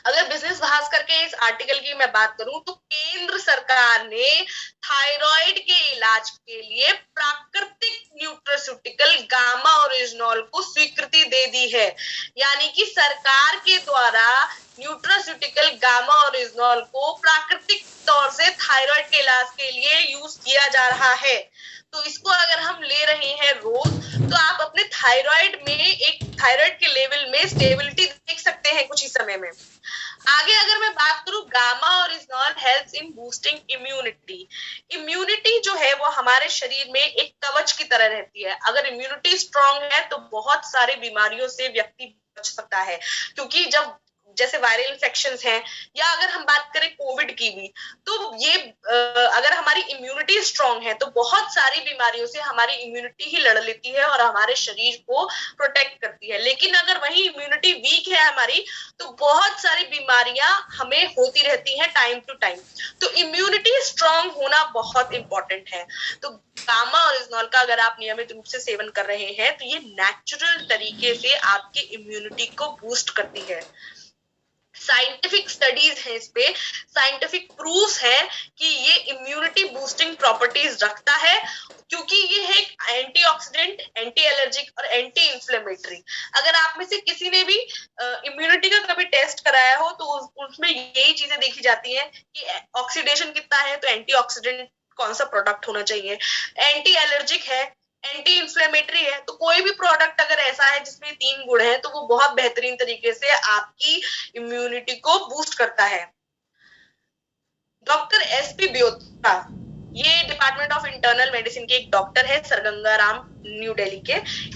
अगर बिजनेस भास्कर के इस आर्टिकल की मैं बात करूं तो केंद्र सरकार ने थायराइड के इलाज के लिए प्राकृतिक न्यूट्रास्यूटिकल गामा ओरिजिनॉल को स्वीकृति दे दी है, यानी कि सरकार के द्वारा न्यूट्रास्यूटिकल गामा ओरिजिनॉल को प्राकृतिक तौर से थायराइड के इलाज के लिए यूज किया जा रहा है। तो इसको अगर हम ले रहे हैं रोज तो आप अपने थायराइड में एक थायराइड के लेवल में स्टेबिलिटी देख सकते हैं कुछ ही समय में। आगे अगर मैं बात करूं, gamma oryzanol helps in boosting immunity. Immunity जो है वो हमारे शरीर में एक कवच की तरह रहती है। अगर इम्यूनिटी स्ट्रांग है तो बहुत सारे बीमारियों से व्यक्ति बच सकता है, क्योंकि जब जैसे वायरल इन्फेक्शंस हैं या अगर हम बात करें कोविड की भी, तो ये अगर हमारी इम्यूनिटी स्ट्रांग है तो बहुत सारी बीमारियों से हमारी इम्यूनिटी ही लड़ लेती है और हमारे शरीर को प्रोटेक्ट करती है। लेकिन अगर वही इम्यूनिटी वीक है हमारी तो बहुत सारी बीमारियां हमें होती रहती हैं टाइम टू टाइम। तो इम्यूनिटी स्ट्रांग होना बहुत इंपॉर्टेंट है। तो गामा ओरिजिनॉल का अगर आप नियमित रूप से सेवन कर रहे हैं तो ये नेचुरल तरीके से आपकी इम्यूनिटी को बूस्ट करती है। साइंटिफिक स्टडीज है इस पे, साइंटिफिक प्रूफ है कि ये इम्यूनिटी बूस्टिंग प्रॉपर्टीज रखता है, क्योंकि ये है एक एंटीऑक्सीडेंट, एंटी एलर्जिक और एंटी इंफ्लेमेटरी। अगर आप में से किसी ने भी इम्यूनिटी का कभी टेस्ट कराया हो तो उसमें यही चीजें देखी जाती हैं कि ऑक्सीडेशन कितना है तो एंटीऑक्सीडेंट कौन सा प्रोडक्ट होना चाहिए, एंटी एलर्जिक है, एंटी इंफ्लेमेटरी है। तो कोई भी प्रोडक्ट अगर ऐसा है जिसमें 3 गुण है तो वो बहुत बेहतरीन तरीके से आपकी इम्यूनिटी को बूस्ट करता है। डॉक्टर एसपी ब्योत्रा, ये डिपार्टमेंट ऑफ इंटरनल मेडिसिन के एक डॉक्टर है, सरगंगाराम, न्यू दिल्ली के।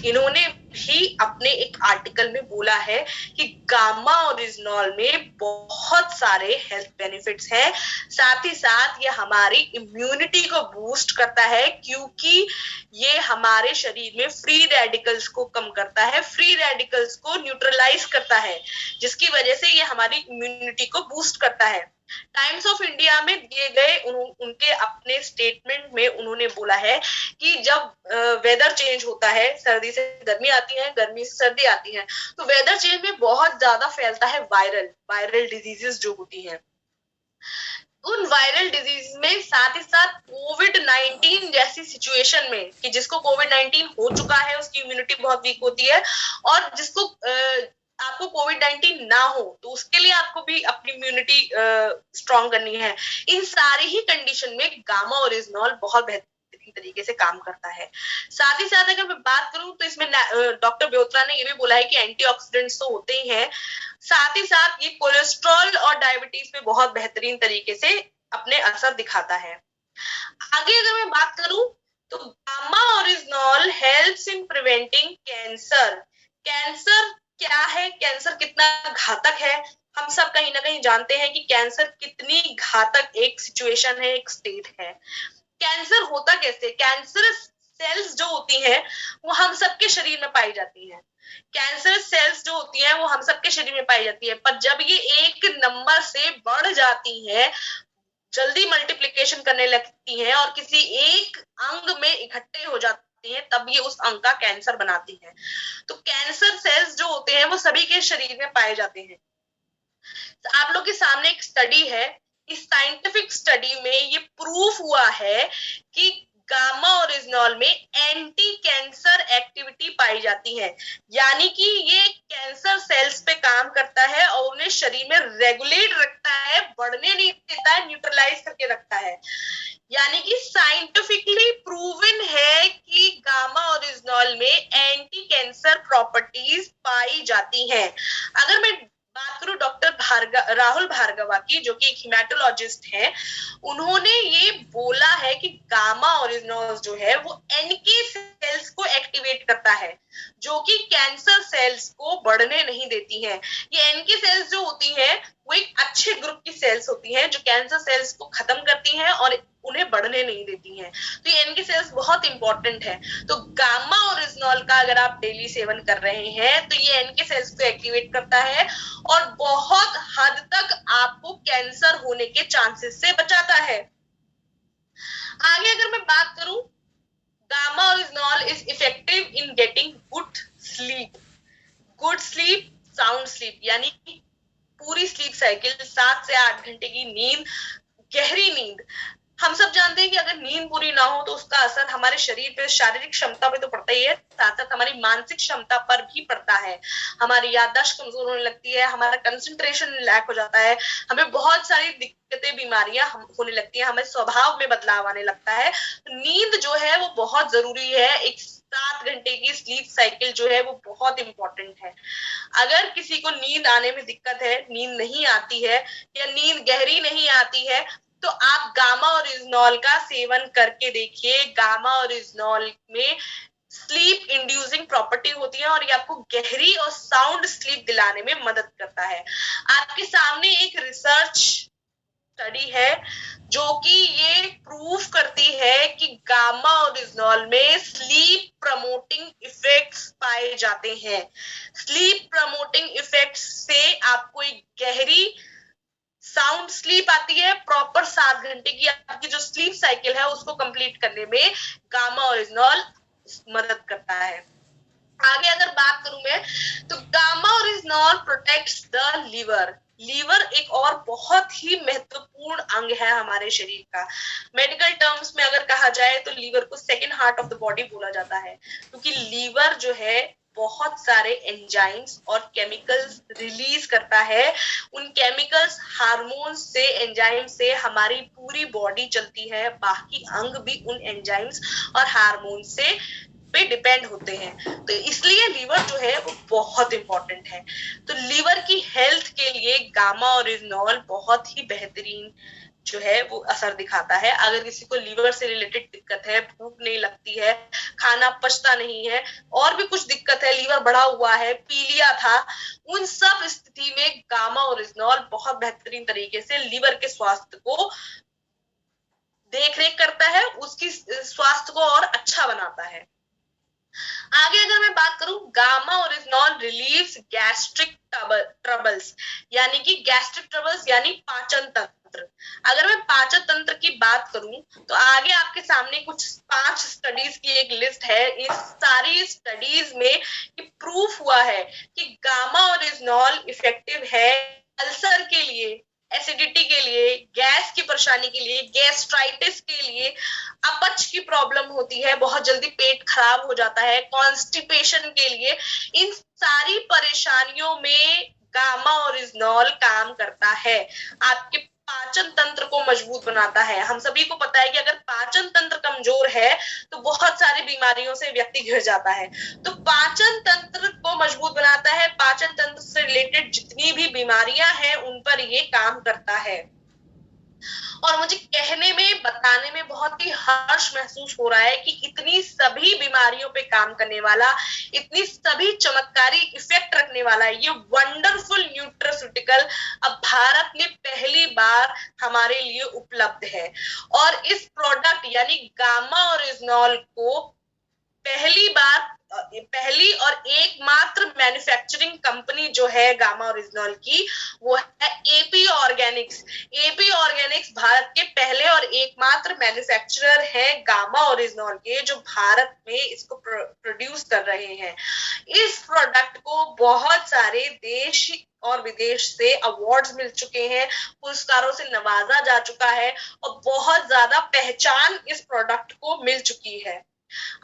इन्होंने भी अपने एक आर्टिकल में बोला है कि गामा ओरिजिनॉल में बहुत सारे हेल्थ बेनिफिट्स हैं, साथ ही साथ ये हमारी इम्यूनिटी को बूस्ट करता है, क्योंकि ये हमारे शरीर में फ्री रेडिकल्स को कम करता है, फ्री रेडिकल्स को न्यूट्रलाइज करता है, जिसकी वजह से ये हमारी इम्यूनिटी को बूस्ट करता है। टाइम्स ऑफ इंडिया में दिए गए उनके अपने स्टेटमेंट में उन्होंने बोला है कि जब वेदर चेंज होता है, सर्दी से गर्मी आती है, गर्मी से सर्दी आती है, तो वेदर चेंज में बहुत ज्यादा फैलता है वायरल डिजीजेस जो होती हैं। उन वायरल डिजीज में साथ ही साथ कोविड-19 जैसी सिचुएशन में, कि जिसको कोविड-19 हो चुका है उसकी इम्यूनिटी बहुत वीक होती है, और जिसको आपको कोविड-19 ना हो तो उसके लिए आपको भी अपनी इम्यूनिटी स्ट्रॉन्ग करनी है। इन सारी ही कंडीशन में गामा ओरिजिनॉल बहुत बेहतरीन तरीके से काम करता है। साथ ही साथ अगर मैं बात करूं तो इसमें डॉक्टर ब्योत्रा ने ये भी बोला है कि एंटीऑक्सीडेंट्स तो होते ही हैं, साथ ही साथ ये कोलेस्ट्रॉल और डायबिटीज पे बहुत बेहतरीन तरीके से अपने असर दिखाता है। आगे अगर मैं बात करूं तो gamma original helps in preventing cancer. Cancer क्या है, कैंसर कितना घातक है, हम सब कहीं ना कहीं जानते हैं कि कैंसर कितनी घातक एक सिचुएशन है, एक स्टेट है। कैंसर होता कैसे, कैंसर सेल्स जो होती हैं वो हम सबके शरीर में पाई जाती हैं, कैंसर सेल्स जो होती हैं वो हम सबके शरीर में पाई जाती है, पर जब ये एक नंबर से बढ़ जाती है, जल्दी मल्टीप्लिकेशन करने लगती हैं और किसी एक अंग में इकट्ठे हो जाती हैं, तब ये उस अंग का कैंसर बनाती हैं। तो कैंसर सेल्स जो होते हैं वो सभी के शरीर में पाए जाते हैं। आप लोग के सामने एक स्टडी है, इस साइंटिफिक स्टडी में ये प्रूफ हुआ है कि गामा ओरिजिनॉल में एंटी कैंसर एक्टिविटी पाई जाती है, यानी कि ये कैंसर सेल्स पे काम करता है और उन्हें शरीर में रेगुलेट रखता है, बढ़ने नहीं देता है, न्यूट्रलाइज करके रखता है। यानी कि साइंटिफिकली प्रूवन है कि गामा ओरिजिनॉल में एंटी कैंसर प्रॉपर्टीज पाई जाती हैं। अगर मैं बात करूं डॉक्टर राहुल भार्गवा की, जो कि एक हिमेटोलॉजिस्ट हैं, उन्होंने ये बोला है कि गामा ओरिजिनॉल जो है वो एनके सेल्स को एक्टिवेट करता है, जो कि कैंसर सेल्स को बढ़ने नहीं देती हैं। ये एनके सेल्स जो होती हैं वो एक अच्छे ग्रुप की सेल्स होती हैं जो कैंसर सेल्स को खत्म करती हैं और उन्हें बढ़ने नहीं देती हैं। तो ये एनके सेल्स बहुत इंपॉर्टेंट है। तो गामा ओरिजिनॉल का अगर आप डेली सेवन कर रहे हैं तो ये एनके सेल्स को एक्टिवेट करता है और बहुत हद तक आपको कैंसर होने के चांसेस से बचाता है। आगे अगर मैं बात करूं, gamma oryzanol is effective in getting good sleep. Good sleep, sound sleep, यानी कि पूरी स्लीप साइकिल 7 से 8 घंटे की नींद, गहरी नींद। हम सब जानते हैं कि अगर नींद पूरी ना हो तो उसका असर हमारे शरीर पे, शारीरिक क्षमता पे तो पड़ता ही है, साथ साथ हमारी मानसिक क्षमता पर भी पड़ता है। हमारी याददाश्त कमजोर होने लगती है, हमारा कंसंट्रेशन लैक हो जाता है, हमें बहुत सारी दिक्कतें, बीमारियां होने लगती हैं, हमें स्वभाव में बदलाव आने लगता है। तो नींद जो है वो बहुत जरूरी है। एक 7 घंटे की स्लीप साइकिल जो है वो बहुत इंपॉर्टेंट है। अगर किसी को नींद आने में दिक्कत है, नींद नहीं आती है या नींद गहरी नहीं आती है, तो आप गामा ओरिजिनॉल का सेवन करके देखिए। गामा ओरिजिनॉल में स्लीप इंड्यूसिंग प्रॉपर्टी होती है और ये आपको गहरी और साउंड स्लीप दिलाने में मदद करता है। आपके सामने एक रिसर्च स्टडी है जो कि ये प्रूव करती है कि गामा ओरिजिनॉल में स्लीप प्रमोटिंग इफेक्ट्स पाए जाते हैं। स्लीप प्रमोटिंग इफेक्ट्स से आपको एक गहरी साउंड स्लीप आती है। प्रॉपर 7 घंटे की आपकी जो स्लीप साइकिल है उसको कंप्लीट करने में गामा ओरिजिनॉल मदद करता है। आगे अगर बात करूं मैं, तो gamma oryzanol protects the liver. Liver एक और बहुत ही महत्वपूर्ण अंग है हमारे शरीर का। मेडिकल टर्म्स में अगर कहा जाए तो लीवर को second heart of the body बोला जाता है, क्योंकि लीवर जो है बहुत सारे एंजाइम्स और केमिकल्स रिलीज करता है। उन केमिकल्स, हार्मोन्स से, एंजाइम से हमारी पूरी बॉडी चलती है। बाकी अंग भी उन एंजाइम्स और हार्मोन से पे डिपेंड होते हैं। तो इसलिए लीवर जो है वो बहुत इंपॉर्टेंट है। तो लीवर की हेल्थ के लिए गामा ओरिजिनॉल बहुत ही बेहतरीन जो है वो असर दिखाता है। अगर किसी को लीवर से रिलेटेड दिक्कत है, भूख नहीं लगती है, खाना पचता नहीं है, और भी कुछ दिक्कत है, लीवर बढ़ा हुआ है, पीलिया था, उन सब स्थिति में गामा ओरिजिनॉल बहुत बेहतरीन तरीके से लीवर के स्वास्थ्य को देख रेख करता है, उसकी स्वास्थ्य को और अच्छा बनाता है। आगे अगर मैं बात करूं, gamma oryzanol relieves gastric troubles, यानी कि गैस्ट्रिक ट्रबल्स यानी पाचन तंत्र। अगर मैं पाचन तंत्र की बात करूं तो आगे आपके सामने कुछ 5 स्टडीज की एक लिस्ट है। इस सारी स्टडीज में प्रूफ हुआ है कि गामा ओरिजिनॉल इफेक्टिव है अल्सर के लिए, एसिडिटी के लिए, गैस की परेशानी के लिए, गैस्ट्राइटिस के लिए, अपच की प्रॉब्लम होती है, बहुत जल्दी पेट खराब हो जाता है, कॉन्स्टिपेशन के लिए, इन सारी परेशानियों में गामा ओरिजिनॉल काम करता है। आपके पाचन तंत्र को मजबूत बनाता है। हम सभी को पता है कि अगर पाचन तंत्र कमजोर है तो बहुत सारी बीमारियों से व्यक्ति घिर जाता है। तो पाचन तंत्र को मजबूत बनाता है। पाचन तंत्र से रिलेटेड जितनी भी बीमारियां हैं उन पर ये काम करता है। और मुझे कहने में, बताने में बहुत ही हर्ष महसूस हो रहा है कि इतनी सभी बीमारियों पे काम करने वाला, इतनी सभी चमत्कारी इफेक्ट रखने वाला ये वंडरफुल न्यूट्रास्यूटिकल अब भारत में पहली बार हमारे लिए उपलब्ध है। और इस प्रोडक्ट यानी गामा ओरिजिनॉल को पहली बार पहली और एकमात्र मैन्युफैक्चरिंग कंपनी जो है गामा ओरिजिनॉल की, वो है AP Organics. AP Organics Bharat के पहले और एकमात्र मैन्युफैक्चरर है गामा ओरिजिनॉल के, जो भारत में इसको प्रोड्यूस कर रहे हैं। इस प्रोडक्ट को बहुत सारे देश और विदेश से अवार्ड्स मिल चुके हैं, पुरस्कारों से नवाजा जा चुका है और बहुत ज्यादा पहचान इस प्रोडक्ट को मिल चुकी है।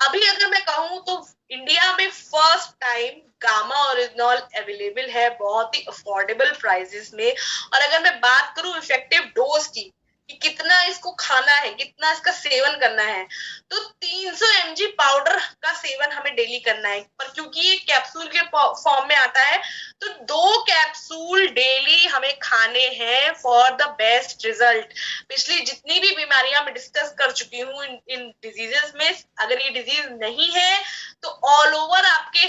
अभी अगर मैं कहूँ तो इंडिया में first time gamma oryzanol available है बहुत ही अफोर्डेबल प्राइसेस में। और अगर मैं बात करूं इफेक्टिव डोज की कि कितना इसको खाना है, कितना इसका सेवन करना है, तो 300 mg पाउडर का सेवन हमें डेली करना है। पर क्योंकि ये कैप्सूल के फॉर्म में आता है, तो 2 कैप्सूल डेली हमें खाने हैं फॉर द बेस्ट रिजल्ट। पिछली जितनी भी बीमारियां मैं डिस्कस कर चुकी हूँ इन डिजीजेस में, अगर ये डिजीज नहीं है तो ऑल ओवर आपके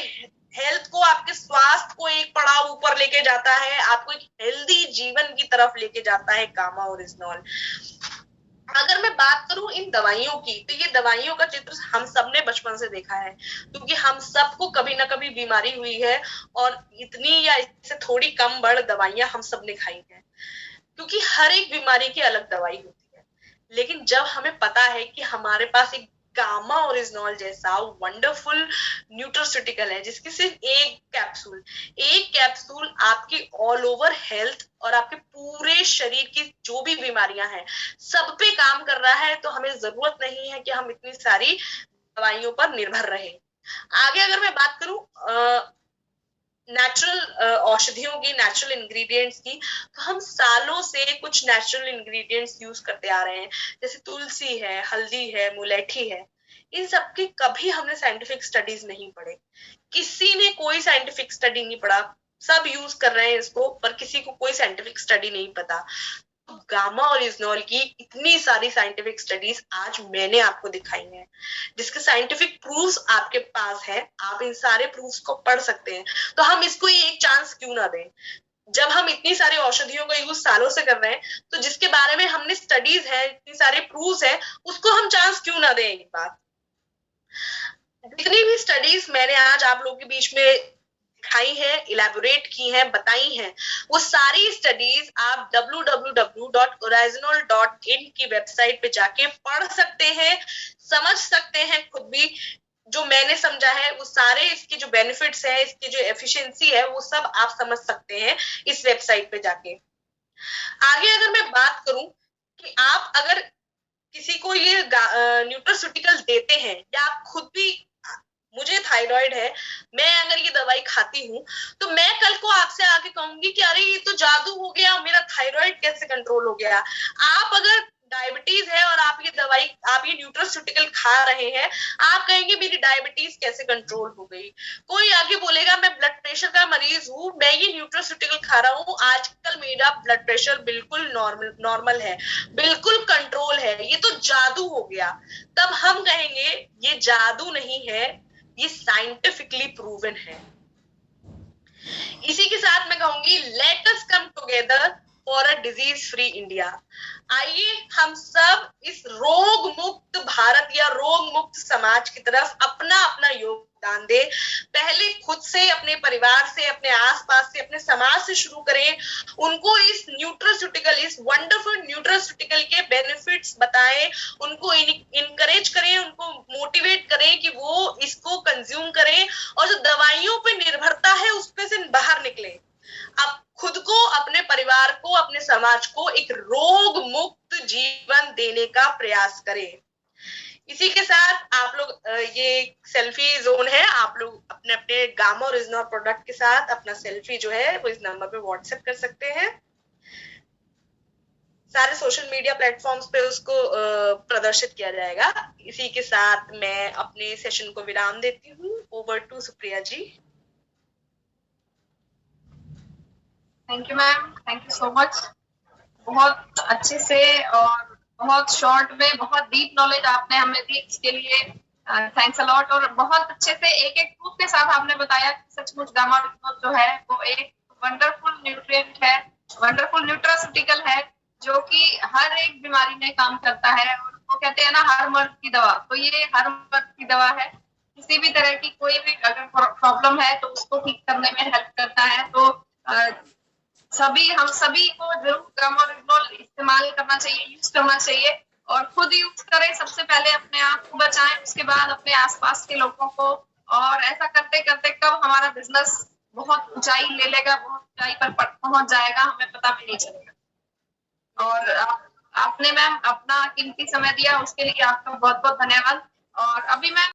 हेल्थ को, आपके स्वास्थ्य को एक पड़ाव ऊपर लेके जाता है, आपको एक हेल्दी जीवन की तरफ लेके जाता है गामा ओरिजिनॉल। अगर मैं बात करूं इन दवाइयों की, तो ये दवाइयों का चित्र हम सबने बचपन से देखा है, क्योंकि हम सबको कभी ना कभी बीमारी हुई है और इतनी या इससे थोड़ी कम बड़ दवाइयां हम सबने खाई हैं, क्योंकि हर एक बीमारी की अलग दवाई होती है। लेकिन जब हमें पता है कि हमारे पास एक गामा ओरिजिनॉल जैसा वंडरफुल न्यूट्रोस्यूटिकल है, जिसकी सिर्फ एक कैप्सूल आपकी ऑल ओवर हेल्थ और आपके पूरे शरीर की जो भी बीमारियां हैं सब पे काम कर रहा है, तो हमें जरूरत नहीं है कि हम इतनी सारी दवाइयों पर निर्भर रहे। आगे अगर मैं बात करूं नेचुरल औषधियों की, नेचुरल इंग्रेडिएंट्स की, तो हम सालों से कुछ नेचुरल इंग्रेडिएंट्स यूज करते आ रहे हैं, जैसे तुलसी है, हल्दी है, मुलेठी है। इन सब की कभी हमने साइंटिफिक स्टडीज नहीं पढ़े, किसी ने कोई साइंटिफिक स्टडी नहीं पढ़ा, सब यूज कर रहे हैं इसको, पर किसी को कोई साइंटिफिक स्टडी नहीं पता। गामा ओरिजिनॉल की इतनी सारी साइंटिफिक स्टडीज आज मैंने आपको दिखाई हैं, जिसके साइंटिफिक प्रूफ्स आपके पास है, आप इन सारे प्रूफ्स को पढ़ सकते हैं। तो हम इसको एक चांस क्यों ना दें? जब हम इतनी सारी औषधियों का यूज सालों से कर रहे हैं, तो जिसके बारे में हमने स्टडीज है, इतनी सारे प्रूफ्स है, उसको हम चांस क्यों ना दें एक बार। जितनी भी स्टडीज मैंने आज आप लोगों के बीच में दिखाई है, इलेबोरेट की हैं, बताई हैं, वो सारी स्टडीज आप www.original.in की वेबसाइट पे जाके पढ़ सकते हैं, समझ सकते हैं खुद भी। जो मैंने समझा है वो सारे इसके जो बेनिफिट्स है, इसकी जो एफिशिएंसी है, वो सब आप समझ सकते हैं इस वेबसाइट पे जाके। आगे अगर मैं बात करूं कि आप अगर किसी को ये न्यूट्रोस्यूटिकल देते हैं, या आप खुद भी, मुझे थायराइड है, मैं अगर ये दवाई खाती हूँ, तो मैं कल को आपसे आके कहूंगी कि अरे ये तो जादू हो गया, मेरा थायराइड कैसे कंट्रोल हो गया। आप अगर डायबिटीज है और आप ये दवाई, आप ये न्यूट्रोस्यूटिकल खा रहे हैं, आप कहेंगे मेरी डायबिटीज कैसे कंट्रोल हो गई। कोई आगे बोलेगा मैं ब्लड प्रेशर का मरीज हूँ, मैं ये न्यूट्रोस्यूटिकल खा रहा हूँ, आजकल मेरा ब्लड प्रेशर बिल्कुल नॉर्मल है, बिल्कुल कंट्रोल है, ये तो जादू हो गया। तब हम कहेंगे ये जादू नहीं है, ये साइंटिफिकली प्रूवन है। इसी के साथ मैं कहूंगी let us come together for a disease free India. आइए हम सब इस रोग मुक्त भारत या रोग मुक्त समाज की तरफ अपना अपना योगदान दे। पहले खुद से, अपने परिवार से, अपने आसपास से, अपने समाज से शुरू करें, उनको इस न्यूट्रोस्यूटिकल, इस वंडरफुल न्यूट्रोस्यूटिकल के बेनिफिट्स बताएं, उनको इनकरेज करें, उनको मोटिवेट करें कि वो इसको कंज्यूम करें, और जो दवाइयों पे निर्भरता है उसपे से बाहर निकले। अब खुद को, अपने परिवार को, अपने समाज को एक रोग मुक्त जीवन देने का प्रयास करें। इसी के साथ आप लोग, ये सेल्फी जोन है, आप लोग अपने अपने गामा ओरिजिनल प्रोडक्ट के साथ अपना सेल्फी जो है वो इस नंबर पे व्हाट्सएप कर सकते हैं। सारे सोशल मीडिया प्लेटफॉर्म्स पे उसको प्रदर्शित किया जाएगा। इसी के साथ मैं अपने सेशन को विराम देती हूँ। Over to Supriya ji. Thank you ma'am, thank you so much. बहुत अच्छे से और बहुत शॉर्ट में बहुत डीप नॉलेज आपने हमें दी, इसके लिए थैंक्स अ लॉट। और बहुत अच्छे से एक एक प्रूफ के साथ आपने बताया कि सचमुच गामा ओरिजिनल जो है वो एक वंडरफुल न्यूट्रिएंट है, वंडरफुल न्यूट्रास्यूटिकल है, जो कि हर एक बीमारी में काम करता है। और वो कहते हैं ना, हर मर्द की दवा, तो ये हर मर्द की दवा है। किसी भी तरह की कोई भी अगर प्रॉब्लम है तो उसको ठीक करने में हेल्प करता है। तो हम सभी को जरूर ग्रामोरेगनोल इस्तेमाल करना चाहिए, यूज करना चाहिए और खुद यूज करें। सबसे पहले अपने आप को बचाएं, उसके बाद अपने आसपास के लोगों को। और ऐसा करते करते कब हमारा बिजनेस बहुत ऊंचाई ले लेगा, बहुत ऊंचाई पर पहुंच जाएगा, हमें पता भी नहीं चलेगा। और आपने मैम अपना कीमती समय दिया, उसके लिए आपका बहुत बहुत धन्यवाद। और अभी मैं